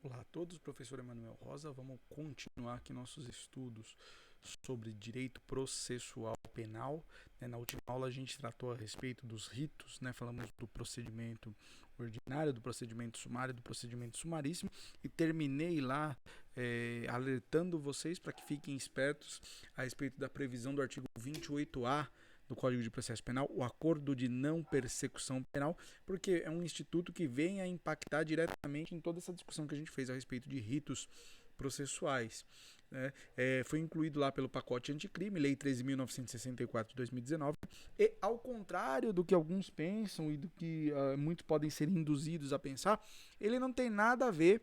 Olá a todos, professor Emanuel Rosa. Vamos continuar aqui nossos estudos sobre direito processual penal. Na última aula a gente tratou a respeito dos ritos, falamos do procedimento ordinário, do procedimento sumário, do procedimento sumaríssimo e terminei lá alertando vocês para que fiquem espertos a respeito da previsão do artigo 28A do Código de Processo Penal, o acordo de não persecução penal, porque é um instituto que vem a impactar diretamente em toda essa discussão que a gente fez a respeito de ritos processuais. Foi incluído lá pelo pacote anticrime, Lei 13.964 de 2019, e ao contrário do que alguns pensam e do que muitos podem ser induzidos a pensar, ele não tem nada a ver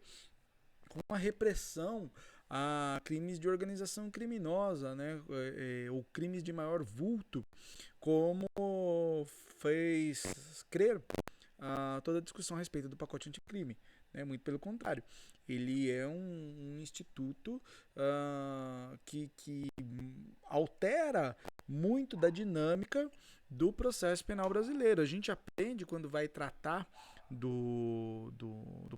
com a repressão a crimes de organização criminosa, ou crimes de maior vulto, como fez crer toda a discussão a respeito do pacote anticrime. Muito pelo contrário, ele é um instituto que altera muito da dinâmica do processo penal brasileiro. A gente aprende quando vai tratar do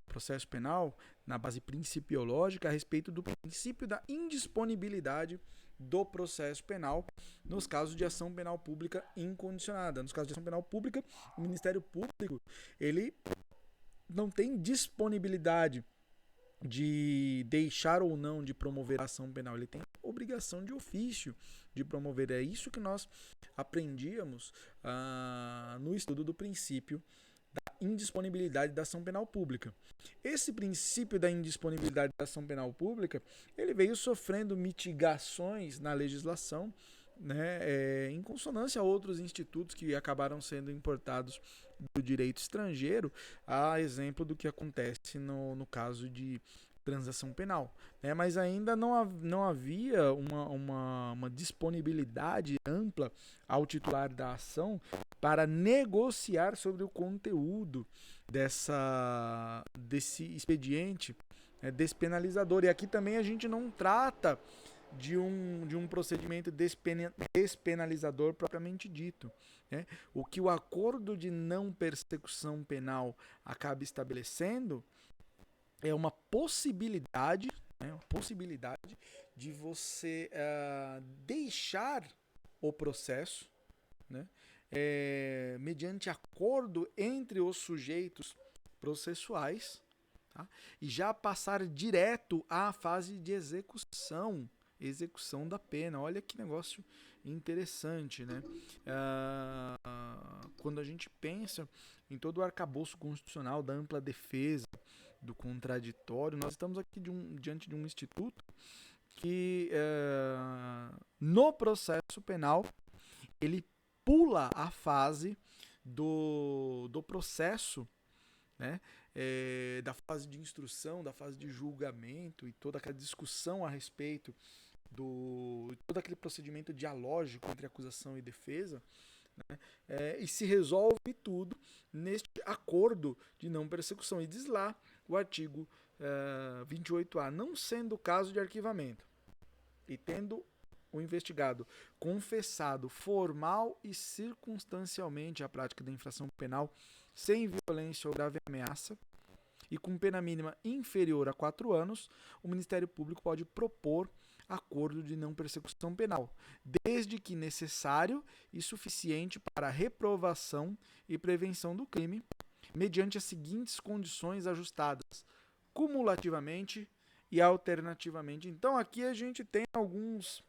processo penal na base principiológica a respeito do princípio da indisponibilidade do processo penal nos casos de ação penal pública incondicionada. Nos casos de ação penal pública, o Ministério Público ele não tem disponibilidade de deixar ou não de promover a ação penal, ele tem obrigação de ofício de promover. É isso que nós aprendíamos no estudo do princípio da indisponibilidade da ação penal pública. Esse princípio da indisponibilidade da ação penal pública, ele veio sofrendo mitigações na legislação, em consonância a outros institutos que acabaram sendo importados do direito estrangeiro, a exemplo do que acontece no caso de transação penal. Mas ainda não havia uma disponibilidade ampla ao titular da ação para negociar sobre o conteúdo desse expediente despenalizador. E aqui também a gente não trata de um procedimento despenalizador propriamente dito. O que o acordo de não persecução penal acaba estabelecendo é uma possibilidade de você deixar o processo, mediante acordo entre os sujeitos processuais, tá? E já passar direto à fase de execução da pena. Olha que negócio interessante, quando a gente pensa em todo o arcabouço constitucional da ampla defesa, do contraditório, nós estamos aqui diante de um instituto que no processo penal ele pula a fase do processo, da fase de instrução, da fase de julgamento e toda aquela discussão a respeito todo aquele procedimento dialógico entre acusação e defesa, e se resolve tudo neste acordo de não persecução. E diz lá o artigo 28A, não sendo caso de arquivamento e tendo o investigado confessado formal e circunstancialmente a prática da infração penal sem violência ou grave ameaça e com pena mínima inferior a 4 anos, o Ministério Público pode propor acordo de não persecução penal, desde que necessário e suficiente para reprovação e prevenção do crime, mediante as seguintes condições ajustadas cumulativamente e alternativamente. Então aqui a gente tem algumas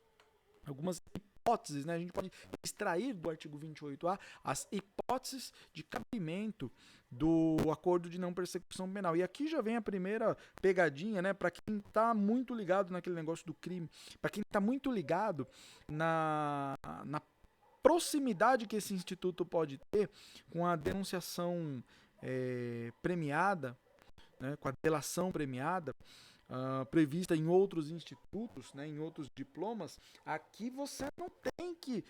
hipóteses, a gente pode extrair do artigo 28A as hipóteses de cabimento do acordo de não persecução penal. E aqui já vem a primeira pegadinha, para quem está muito ligado naquele negócio do crime, para quem está muito ligado na proximidade que esse instituto pode ter com a denunciação premiada, com a delação premiada, prevista em outros institutos, em outros diplomas. Aqui você não tem que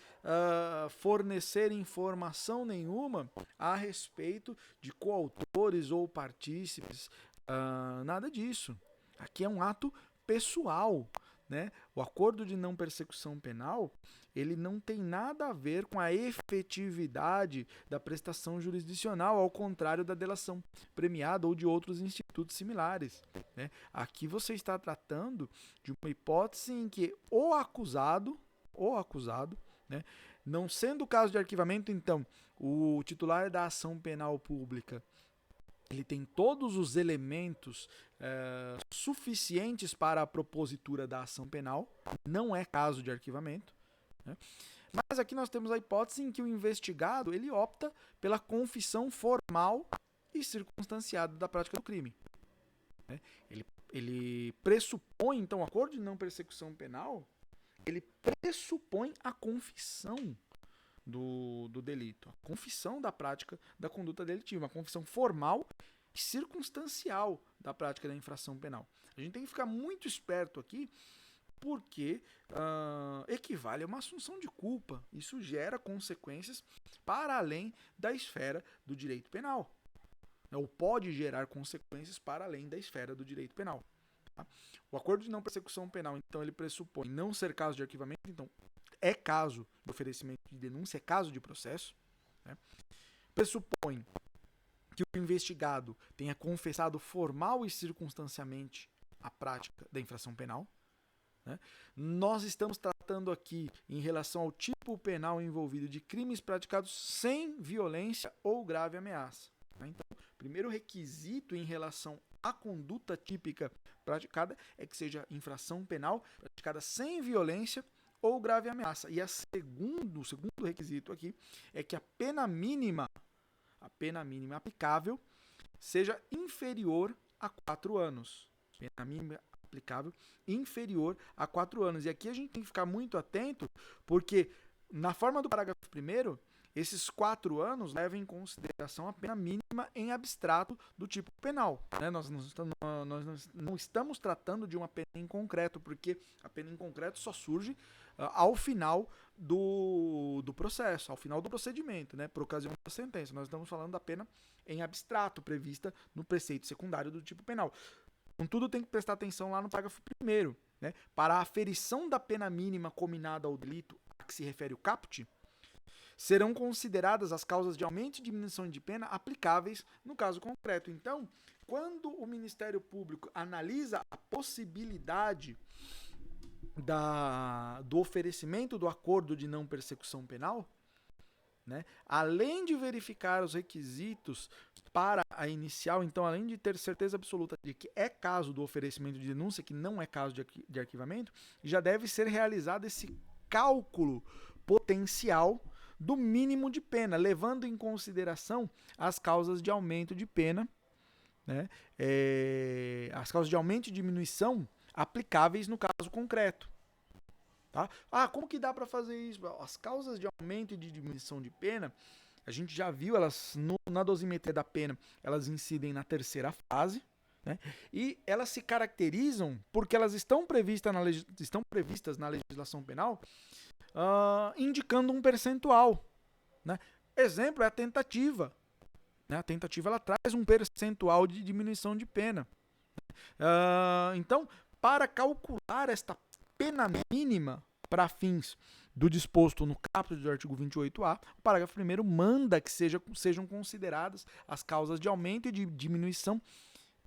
fornecer informação nenhuma a respeito de coautores ou partícipes, nada disso. Aqui é um ato pessoal, né, o acordo de não persecução penal, ele não tem nada a ver com a efetividade da prestação jurisdicional, ao contrário da delação premiada ou de outros institutos similares, né? Aqui você está tratando de uma hipótese em que o acusado, né, não sendo o caso de arquivamento, então, o titular da ação penal pública ele tem todos os elementos suficientes para a propositura da ação penal, não é caso de arquivamento, né? Mas aqui nós temos a hipótese em que o investigado ele opta pela confissão formal e circunstanciada da prática do crime, né? Ele pressupõe, então, o acordo de não persecução penal, ele pressupõe a confissão do delito, a confissão da prática da conduta delitiva, uma confissão formal e circunstancial da prática da infração penal. A gente tem que ficar muito esperto aqui, porque equivale a uma assunção de culpa. Isso gera consequências para além da esfera do direito penal, ou pode gerar consequências para além da esfera do direito penal. Tá? O acordo de não persecução penal, então, ele pressupõe não ser caso de arquivamento, então, é caso de oferecimento de denúncia, é caso de processo, né? Pressupõe que o investigado tenha confessado formal e circunstancialmente a prática da infração penal, né? Nós estamos tratando aqui em relação ao tipo penal envolvido de crimes praticados sem violência ou grave ameaça, né? Então, o primeiro requisito em relação à conduta típica praticada é que seja infração penal praticada sem violência ou grave ameaça. E o segundo requisito aqui é que a pena mínima aplicável seja inferior a 4 anos. Pena mínima aplicável inferior a 4 anos. E aqui a gente tem que ficar muito atento, porque na forma do parágrafo 1º, esses 4 anos levam em consideração a pena mínima em abstrato do tipo penal, né? Nós não estamos tratando de uma pena em concreto, porque a pena em concreto só surge ao final do processo, ao final do procedimento, né? Por ocasião da sentença. Nós estamos falando da pena em abstrato, prevista no preceito secundário do tipo penal. Contudo, tem que prestar atenção lá no parágrafo 1º, né? Para a aferição da pena mínima cominada ao delito a que se refere o caput, serão consideradas as causas de aumento e diminuição de pena aplicáveis no caso concreto. Então, quando o Ministério Público analisa a possibilidade do oferecimento do acordo de não persecução penal, né, além de verificar os requisitos para a inicial, então, além de ter certeza absoluta de que é caso do oferecimento de denúncia, que não é caso de arquivamento, já deve ser realizado esse cálculo potencial do mínimo de pena, levando em consideração as causas de aumento de pena, né, as causas de aumento e diminuição aplicáveis no caso concreto. Tá? Como que dá para fazer isso? As causas de aumento e de diminuição de pena, a gente já viu, elas na dosimetria da pena, elas incidem na terceira fase, né? E elas se caracterizam porque elas estão previstas na legislação penal, indicando um percentual, né? Exemplo é a tentativa, né? A tentativa ela traz um percentual de diminuição de pena. Então, para calcular esta pena mínima para fins do disposto no caput do artigo 28A, o parágrafo 1º manda que sejam consideradas as causas de aumento e de diminuição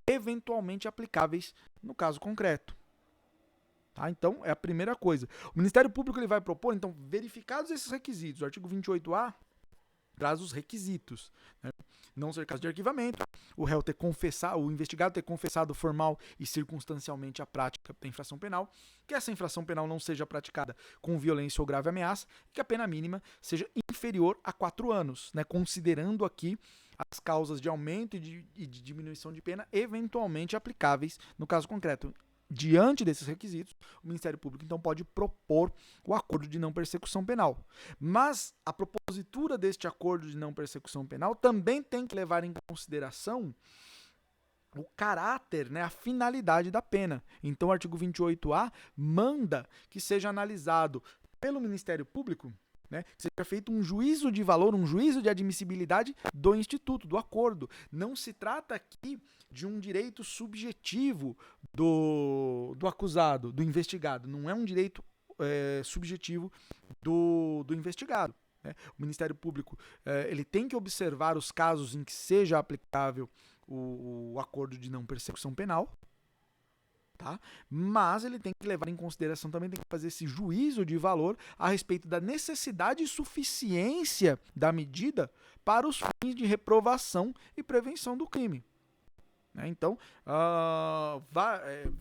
eventualmente aplicáveis no caso concreto. Tá? Então, é a primeira coisa. O Ministério Público ele vai propor, então, verificados esses requisitos, o artigo 28A traz os requisitos, né? Não ser caso de arquivamento, o réu ter confessado, o investigado ter confessado formal e circunstancialmente a prática da infração penal, que essa infração penal não seja praticada com violência ou grave ameaça, e que a pena mínima seja inferior a 4 anos, né? Considerando aqui as causas de aumento e de diminuição de pena eventualmente aplicáveis no caso concreto. Diante desses requisitos, o Ministério Público, então, pode propor o acordo de não persecução penal. Mas a propositura deste acordo de não persecução penal também tem que levar em consideração o caráter, né, a finalidade da pena. Então, o artigo 28A manda que seja analisado pelo Ministério Público né? Que seja feito um juízo de valor, um juízo de admissibilidade do instituto, do acordo. Não se trata aqui de um direito subjetivo do acusado, do investigado. Não é um direito subjetivo do investigado. Né? O Ministério Público ele tem que observar os casos em que seja aplicável o acordo de não persecução penal, tá? Mas ele tem que levar em consideração também, tem que fazer esse juízo de valor a respeito da necessidade e suficiência da medida para os fins de reprovação e prevenção do crime. Né? Então,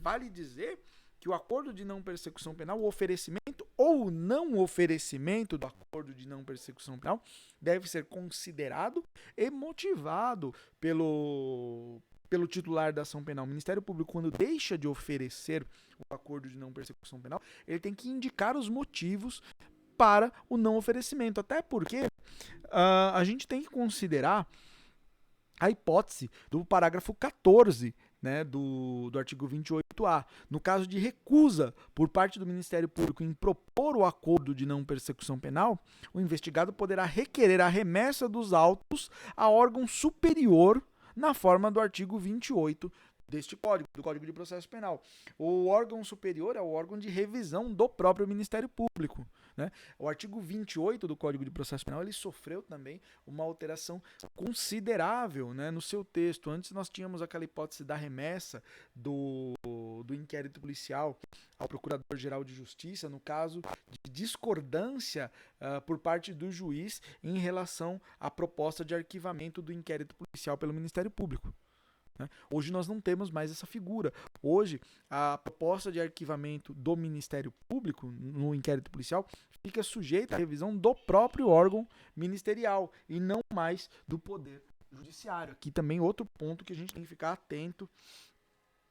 vale dizer que o acordo de não persecução penal, o oferecimento ou não oferecimento do acordo de não persecução penal deve ser considerado e motivado pelo titular da ação penal. O Ministério Público, quando deixa de oferecer o acordo de não persecução penal, ele tem que indicar os motivos para o não oferecimento. Até porque a gente tem que considerar a hipótese do parágrafo 14, né, do artigo 28A. No caso de recusa por parte do Ministério Público em propor o acordo de não persecução penal, o investigado poderá requerer a remessa dos autos a órgão superior na forma do artigo 28 deste código, do Código de Processo Penal. O órgão superior é o órgão de revisão do próprio Ministério Público. Né? O artigo 28 do Código de Processo Penal ele sofreu também uma alteração considerável, né, no seu texto. Antes nós tínhamos aquela hipótese da remessa do inquérito policial ao Procurador-Geral de Justiça, no caso de discordância por parte do juiz em relação à proposta de arquivamento do inquérito policial pelo Ministério Público. Hoje nós não temos mais essa figura. Hoje, a proposta de arquivamento do Ministério Público no inquérito policial fica sujeita à revisão do próprio órgão ministerial e não mais do Poder Judiciário. Aqui também outro ponto que a gente tem que ficar atento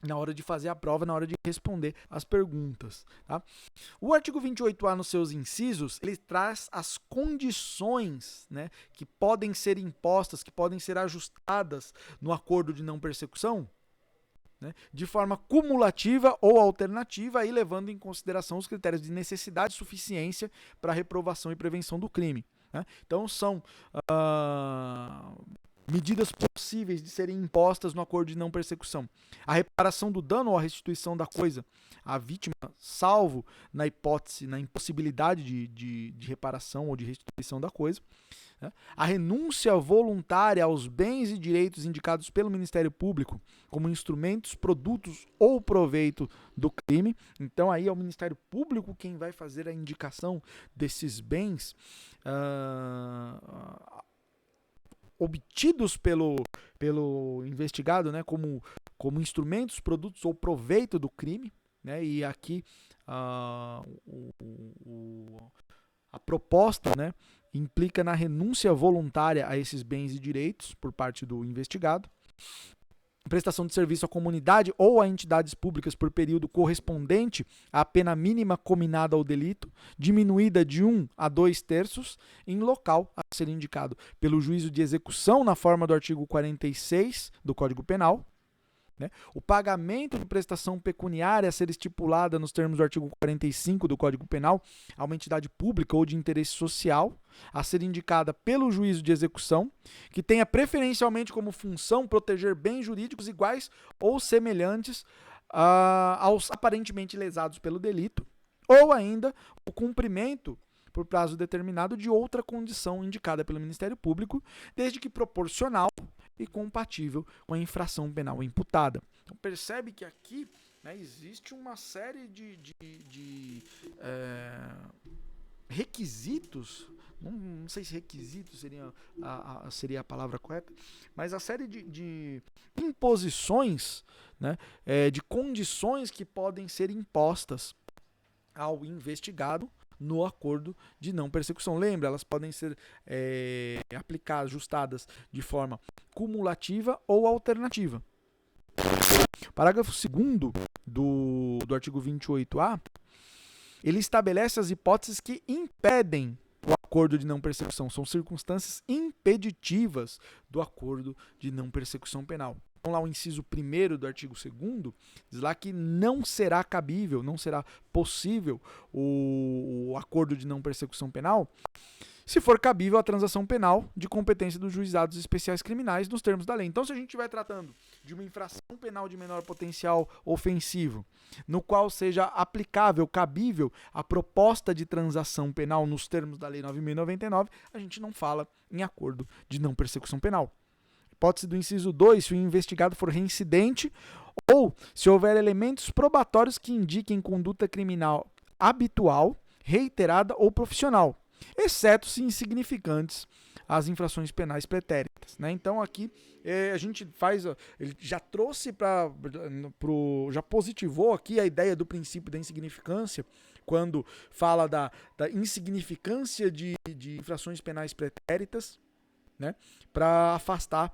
na hora de fazer a prova, na hora de responder as perguntas. Tá? O artigo 28A, nos seus incisos, ele traz as condições, né, que podem ser impostas, que podem ser ajustadas no acordo de não persecução, né, de forma cumulativa ou alternativa, aí levando em consideração os critérios de necessidade e suficiência para reprovação e prevenção do crime. Né? Então, são medidas possíveis de serem impostas no acordo de não persecução: a reparação do dano ou a restituição da coisa à vítima, salvo na impossibilidade de reparação ou de restituição da coisa, né? A renúncia voluntária aos bens e direitos indicados pelo Ministério Público como instrumentos, produtos ou proveito do crime. Então aí é o Ministério Público quem vai fazer a indicação desses bens obtidos pelo investigado, né, como instrumentos, produtos ou proveito do crime, né, e aqui a proposta, né, implica na renúncia voluntária a esses bens e direitos por parte do investigado, prestação de serviço à comunidade ou a entidades públicas por período correspondente à pena mínima cominada ao delito, diminuída de 1 a 2/3, em local a ser indicado pelo juízo de execução na forma do artigo 46 do Código Penal, né? O pagamento de prestação pecuniária a ser estipulada nos termos do artigo 45 do Código Penal a uma entidade pública ou de interesse social, a ser indicada pelo juízo de execução, que tenha preferencialmente como função proteger bens jurídicos iguais ou semelhantes aos aparentemente lesados pelo delito, ou ainda o cumprimento por prazo determinado de outra condição indicada pelo Ministério Público, desde que proporcional e compatível com a infração penal imputada. Então percebe que aqui, né, existe uma série de requisitos, não sei se requisitos seria a palavra correta, mas a série de imposições, né, de condições que podem ser impostas ao investigado no acordo de não persecução. Lembra, elas podem ser aplicadas, ajustadas de forma cumulativa ou alternativa. Parágrafo 2º do artigo 28A, ele estabelece as hipóteses que impedem o acordo de não persecução. São circunstâncias impeditivas do acordo de não persecução penal. Então lá o inciso 1º do artigo 2º diz lá que não será cabível, não será possível o acordo de não persecução penal se for cabível a transação penal de competência dos juizados especiais criminais nos termos da lei. Então, se a gente estiver tratando de uma infração penal de menor potencial ofensivo, no qual seja aplicável, cabível a proposta de transação penal nos termos da Lei 9.099, a gente não fala em acordo de não persecução penal. Hipótese do inciso 2, se o investigado for reincidente ou se houver elementos probatórios que indiquem conduta criminal habitual, reiterada ou profissional, exceto se insignificantes as infrações penais pretéritas, né? Então aqui a gente faz, ele já trouxe já positivou aqui a ideia do princípio da insignificância, quando fala da insignificância de infrações penais pretéritas, né? Para afastar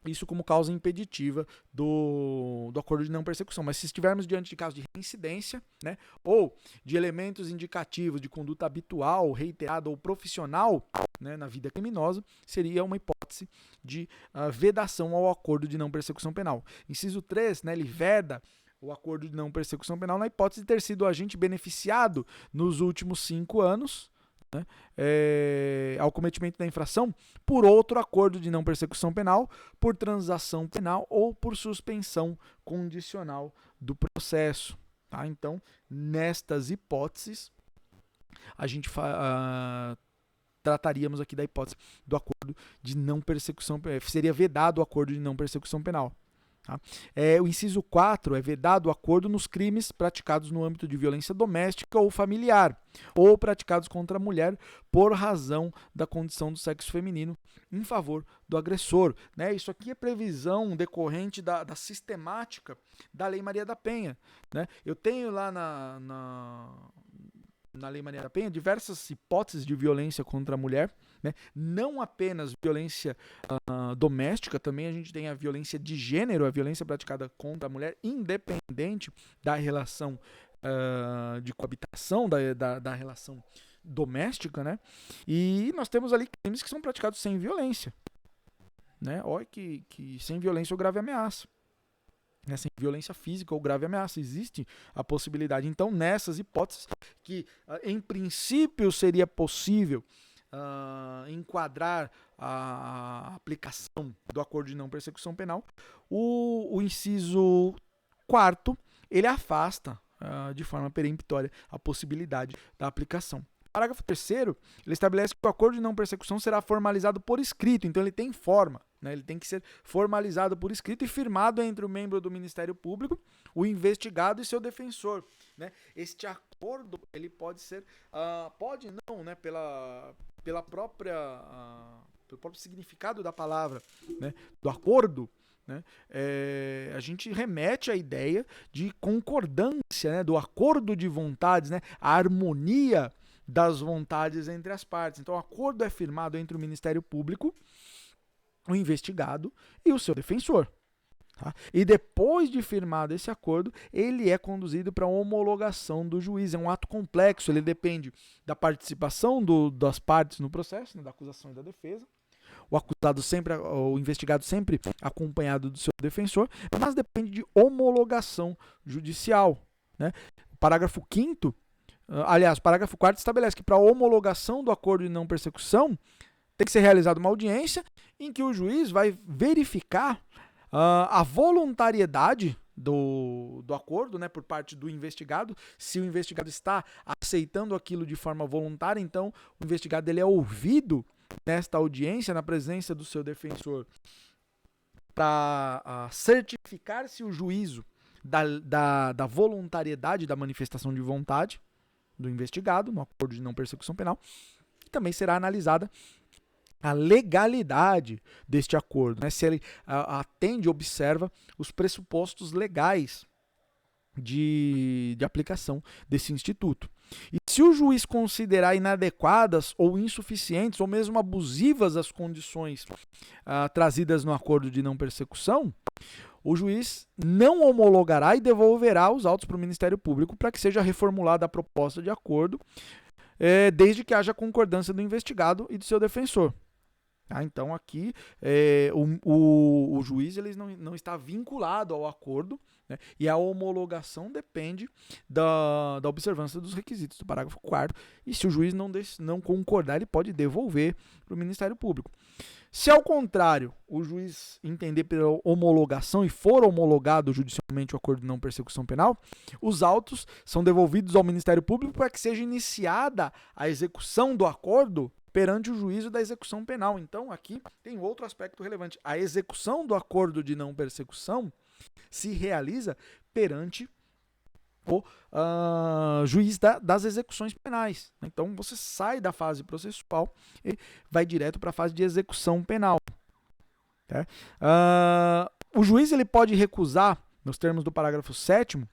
isso como causa impeditiva do acordo de não persecução. Mas se estivermos diante de casos de reincidência, né, ou de elementos indicativos de conduta habitual, reiterada ou profissional, né, na vida criminosa, seria uma hipótese de vedação ao acordo de não persecução penal. Inciso 3, né, ele veda o acordo de não persecução penal na hipótese de ter sido agente beneficiado nos últimos 5 anos, né, ao cometimento da infração por outro acordo de não persecução penal, por transação penal ou por suspensão condicional do processo. Tá? Então, nestas hipóteses, a gente trataríamos aqui da hipótese do acordo de não persecução penal. Seria vedado o acordo de não persecução penal. Tá? O inciso 4 é vedado o acordo nos crimes praticados no âmbito de violência doméstica ou familiar, ou praticados contra a mulher por razão da condição do sexo feminino em favor do agressor. Né? Isso aqui é previsão decorrente da sistemática da Lei Maria da Penha. Né? Eu tenho lá na Lei Maria da Penha diversas hipóteses de violência contra a mulher, né? Não apenas violência doméstica, também a gente tem a violência de gênero, a violência praticada contra a mulher, independente da relação de coabitação, da relação doméstica, né? E nós temos ali crimes que são praticados sem violência, né? Olha que sem violência ou grave ameaça. Sem violência física ou grave ameaça, existe a possibilidade. Então, nessas hipóteses, que em princípio seria possível enquadrar a aplicação do acordo de não persecução penal, o inciso 4º, ele afasta de forma peremptória a possibilidade da aplicação. Parágrafo 3º, ele estabelece que o acordo de não persecução será formalizado por escrito, então ele tem forma, né? Ele tem que ser formalizado por escrito e firmado entre o membro do Ministério Público, o investigado e seu defensor. Né? Este acordo ele pode ser, pode não, né? pelo próprio significado da palavra, né? Do acordo, né? A gente remete à ideia de concordância, né? Do acordo de vontades, né? A harmonia das vontades entre as partes. Então, o acordo é firmado entre o Ministério Público, o investigado e o seu defensor. Tá? E depois de firmado esse acordo, ele é conduzido para a homologação do juiz. É um ato complexo, ele depende da participação das partes no processo, né? Da acusação e da defesa. O investigado sempre acompanhado do seu defensor, mas depende de homologação judicial. Né? O parágrafo 5º, o parágrafo 4º estabelece que para a homologação do acordo de não persecução tem que ser realizada uma audiência em que o juiz vai verificar a voluntariedade do acordo, né, por parte do investigado. Se o investigado está aceitando aquilo de forma voluntária, então o investigado ele é ouvido nesta audiência, na presença do seu defensor, para certificar-se o juízo da voluntariedade da manifestação de vontade do investigado no acordo de não persecução penal. E também será analisada a legalidade deste acordo, né? Se ele atende, observa os pressupostos legais de aplicação desse instituto. E se o juiz considerar inadequadas ou insuficientes ou mesmo abusivas as condições trazidas no acordo de não persecução, o juiz não homologará e devolverá os autos para o Ministério Público para que seja reformulada a proposta de acordo, desde que haja concordância do investigado e do seu defensor. Tá? Então aqui o juiz ele não está vinculado ao acordo, né? E a homologação depende da observância dos requisitos do parágrafo 4º, e se o juiz não concordar, ele pode devolver para o Ministério Público. Se ao contrário, o juiz entender pela homologação e for homologado judicialmente o acordo de não persecução penal, os autos são devolvidos ao Ministério Público para que seja iniciada a execução do acordo perante o juízo da execução penal. Então, aqui tem outro aspecto relevante. A execução do acordo de não persecução se realiza perante o juiz das execuções penais. Então, você sai da fase processual e vai direto para a fase de execução penal. Tá? O juiz ele pode recusar, nos termos do parágrafo 7º,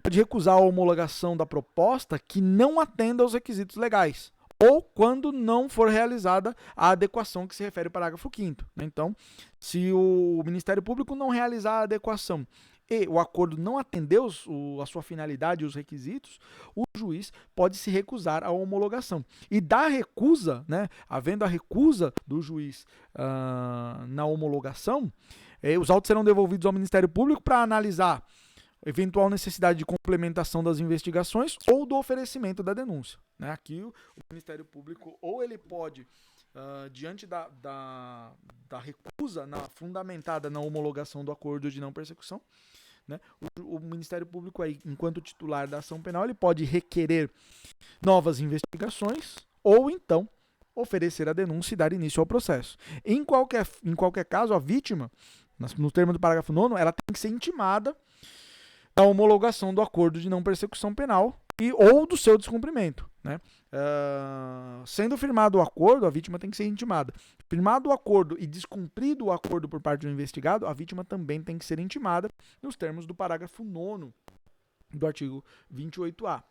pode recusar a homologação da proposta que não atenda aos requisitos legais, ou quando não for realizada a adequação que se refere ao parágrafo 5º. Então, se o Ministério Público não realizar a adequação e o acordo não atendeu a sua finalidade e os requisitos, o juiz pode se recusar à homologação. E da recusa, né, havendo a recusa do juiz na homologação, os autos serão devolvidos ao Ministério Público para analisar eventual necessidade de complementação das investigações ou do oferecimento da denúncia. Né? Aqui o Ministério Público, ou ele pode, diante da recusa fundamentada na homologação do acordo de não persecução, né? O Ministério Público, aí, enquanto titular da ação penal, ele pode requerer novas investigações ou então oferecer a denúncia e dar início ao processo. Em qualquer caso, a vítima, no termo do parágrafo 9º, ela tem que ser intimada da homologação do acordo de não persecução penal ou do seu descumprimento. Né? Sendo firmado o acordo, a vítima tem que ser intimada. Firmado o acordo e descumprido o acordo por parte do investigado, a vítima também tem que ser intimada nos termos do parágrafo 9º do artigo 28A.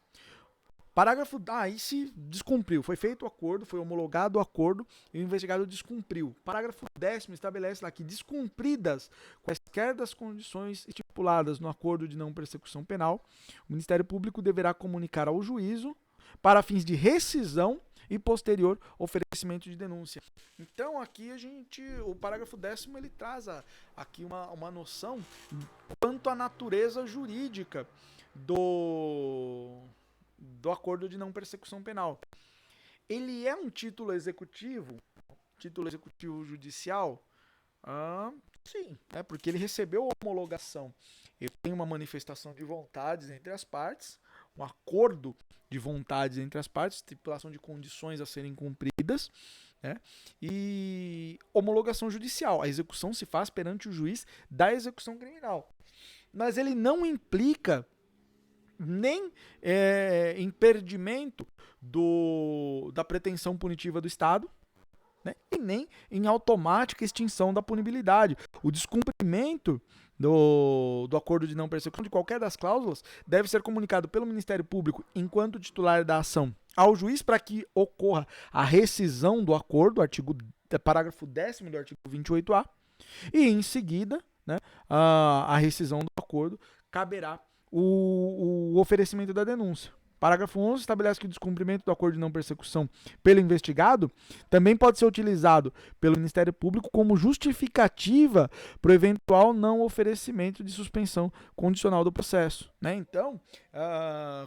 Parágrafo, aí se descumpriu, foi feito o acordo, foi homologado o acordo e o investigado descumpriu. Parágrafo 10º estabelece lá que, descumpridas quaisquer das condições estipuladas no acordo de não persecução penal, o Ministério Público deverá comunicar ao juízo para fins de rescisão e posterior oferecimento de denúncia. Então aqui o parágrafo 10º ele traz aqui uma noção quanto à natureza jurídica do acordo de não persecução penal. Ele é um título executivo judicial? Sim, porque ele recebeu a homologação. Ele tem uma manifestação de vontades entre as partes, um acordo de vontades entre as partes, estipulação de condições a serem cumpridas, né? E homologação judicial. A execução se faz perante o juiz da execução criminal. Mas ele não implica nem impedimento da pretensão punitiva do Estado, né? E nem em automática extinção da punibilidade. O descumprimento do acordo de não persecução de qualquer das cláusulas deve ser comunicado pelo Ministério Público enquanto titular da ação ao juiz para que ocorra a rescisão do acordo, parágrafo 10º do artigo 28A, e em seguida, né, a rescisão do acordo caberá o oferecimento da denúncia. Parágrafo 11 estabelece que o descumprimento do acordo de não persecução pelo investigado também pode ser utilizado pelo Ministério Público como justificativa para o eventual não oferecimento de suspensão condicional do processo. Né? Então,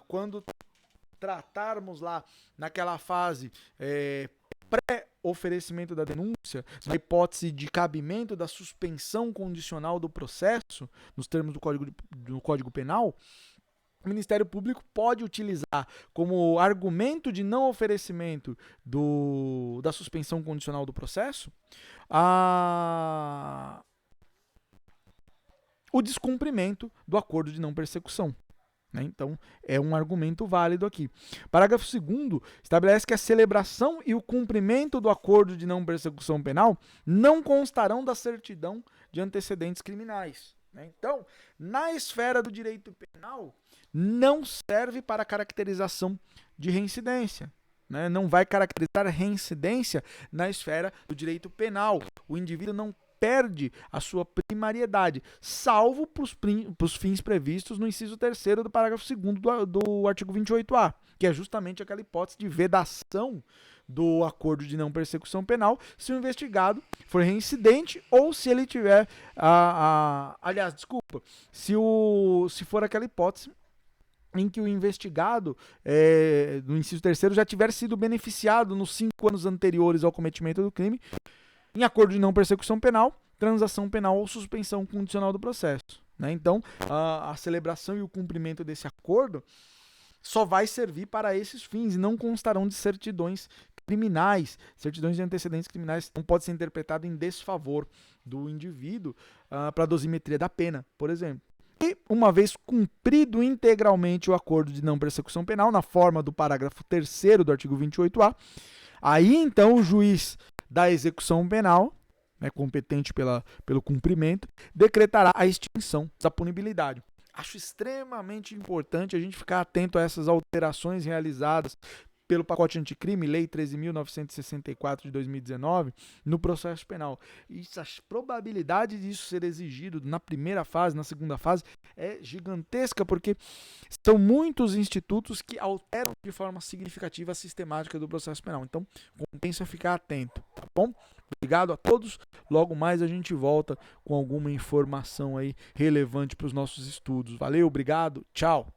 quando tratarmos lá naquela fase pré-oferecimento da denúncia, na hipótese de cabimento da suspensão condicional do processo, nos termos do Código Penal, o Ministério Público pode utilizar como argumento de não oferecimento da suspensão condicional do processo o descumprimento do acordo de não persecução. Né? Então, é um argumento válido aqui. Parágrafo 2º estabelece que a celebração e o cumprimento do acordo de não persecução penal não constarão da certidão de antecedentes criminais. Né? Então, na esfera do direito penal, não serve para caracterização de reincidência. Né? Não vai caracterizar reincidência na esfera do direito penal. O indivíduo não perde a sua primariedade, salvo para os fins previstos no inciso 3º do parágrafo 2º do artigo 28A, que é justamente aquela hipótese de vedação do acordo de não persecução penal se o investigado for reincidente ou se ele tiver aliás, desculpa, se for aquela hipótese em que o investigado, no inciso terceiro, já tiver sido beneficiado nos 5 anos anteriores ao cometimento do crime, em acordo de não persecução penal, transação penal ou suspensão condicional do processo. Né? Então, a celebração e o cumprimento desse acordo só vai servir para esses fins e não constarão de certidões criminais, certidões de antecedentes criminais não pode ser interpretado em desfavor do indivíduo para a dosimetria da pena, por exemplo. E, uma vez cumprido integralmente o acordo de não persecução penal, na forma do parágrafo 3º do artigo 28A, aí então o juiz da execução penal, competente pelo cumprimento, decretará a extinção da punibilidade. Acho extremamente importante a gente ficar atento a essas alterações realizadas pelo pacote anticrime, Lei 13.964 de 2019, no processo penal. E a probabilidade disso ser exigido na primeira fase, na segunda fase, é gigantesca, porque são muitos institutos que alteram de forma significativa a sistemática do processo penal. Então, compensa ficar atento, tá bom? Obrigado a todos. Logo mais a gente volta com alguma informação aí relevante para os nossos estudos. Valeu, obrigado, tchau!